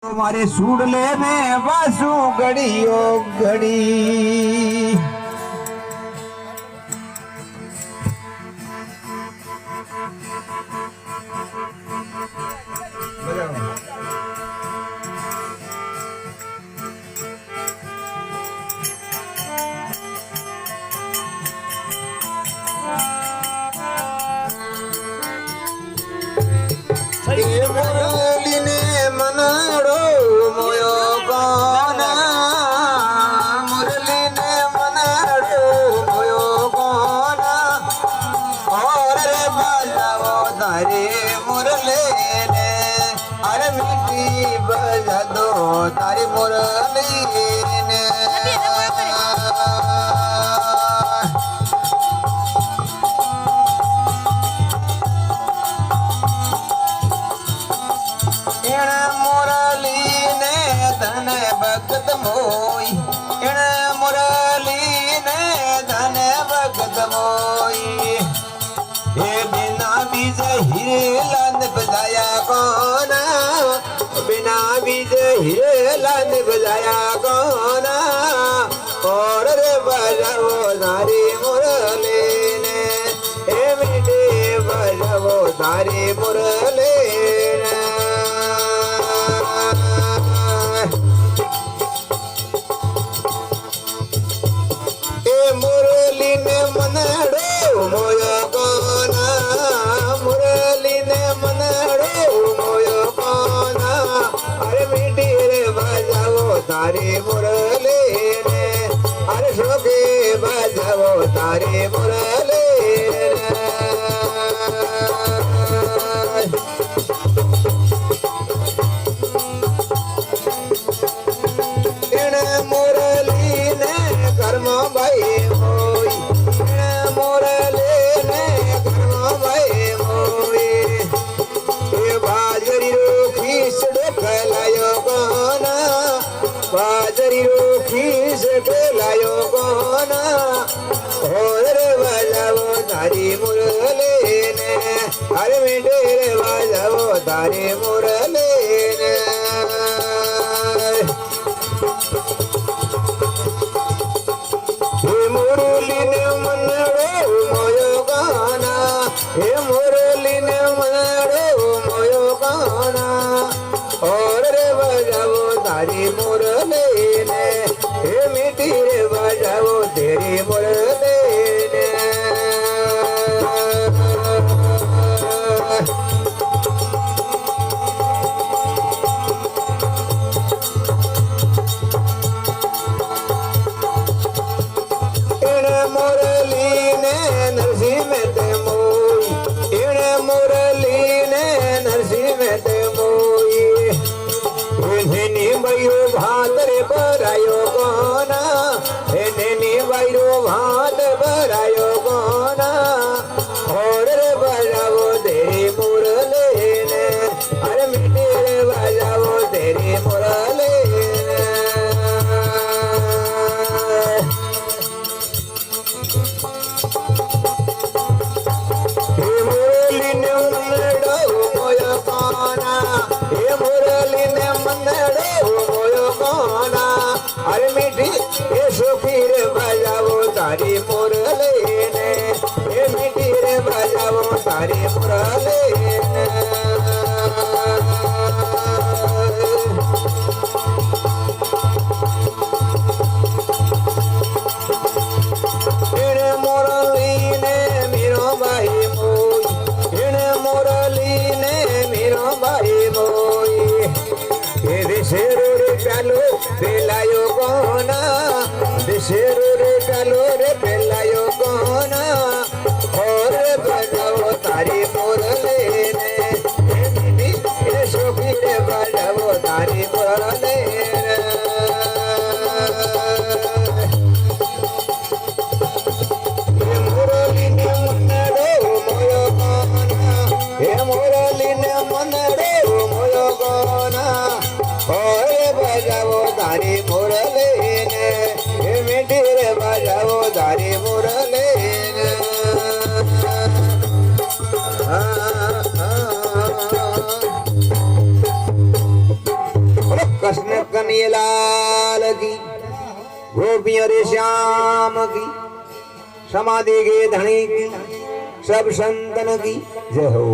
मारे सूडले में बासु घड़ियो घड़ी मुरली ने मनाड़ो मोयो गाना मुरली ने मनाड़ो मोयो गाना और रे बजाओ तारे मुरली ने अरे मिट्टी बजा दो तारी मुरली ने भगत मोई इन मुरली ने धन भगत मोई हे बिना बीज हिरलन बजाया कोना बिना बीज हिरलन बजाया कोना और रे बजाओ तारी मुरली ने हे मिटे बजाओ तारी मुरली ने मुरली ने मनड़ो मोयो गाना मुरली ने मनड़ो मोयो गाना अरे मिट्टी रे बजाओ तारी मुरली ने अरे शोके बजाओ तारी मुरली ने मुरली ने कर्म भाई मोई मुरली ने कर्म भाई मोई ये बाजरी रो खीस ढोकलायो गाना बाजरी रो खीस ढोकलायो गाना और रे बजाओ तारी मुरली ने अरे मिटे रे बजाओ तारी मुरली ने मुरली ने मनड़ो मोयो गाना हे मुरली ने मनड़ो मोयो गाना और रे बजाओ तारी मुरली ने हे मिट्टी रे बजाओ तेरी मुरली ने मुरली ने नरसिंह ते मोई इन मुरली ने नरसिंह ते मोई इन्हें बैरो भात रे भरायो गाना इन्हें बैरो भात भरायो गाना और रे बजाओ तेरी मुरली ने अरे मिट्टी रे बजाओ तेरी मुरली ने मुरली ने मनड़ो मोयो गाना हे मुरली ने मनड़ो मोयो गाना अरे मिट्टी हे सुखी रे बजाओ तारी मुरली ने हे मिट्टी रे बजाओ तारी मुरली ने मुरली ने मेरो भाई मोई इन मुरली ने मेरो भाई मोई देशेरो रे प्यालो पेलायो गाना देशेरो रे प्यालो रे पेलायो गाना और बजाओ तारी मुरली ने हे शोकी रे बजाओ तारी मुरली ने मुरली ने मनड़ो मोयो गाना हे मुरली ने मनड़ो मोयो गाना और बजाओ तारी मुरली ने हे मिट्टी रे बजाओ तारी मुरली ने कन्हैया लाल की, गोपियों रे श्याम की, समाधि के धनी की, सब संतन की जय हो।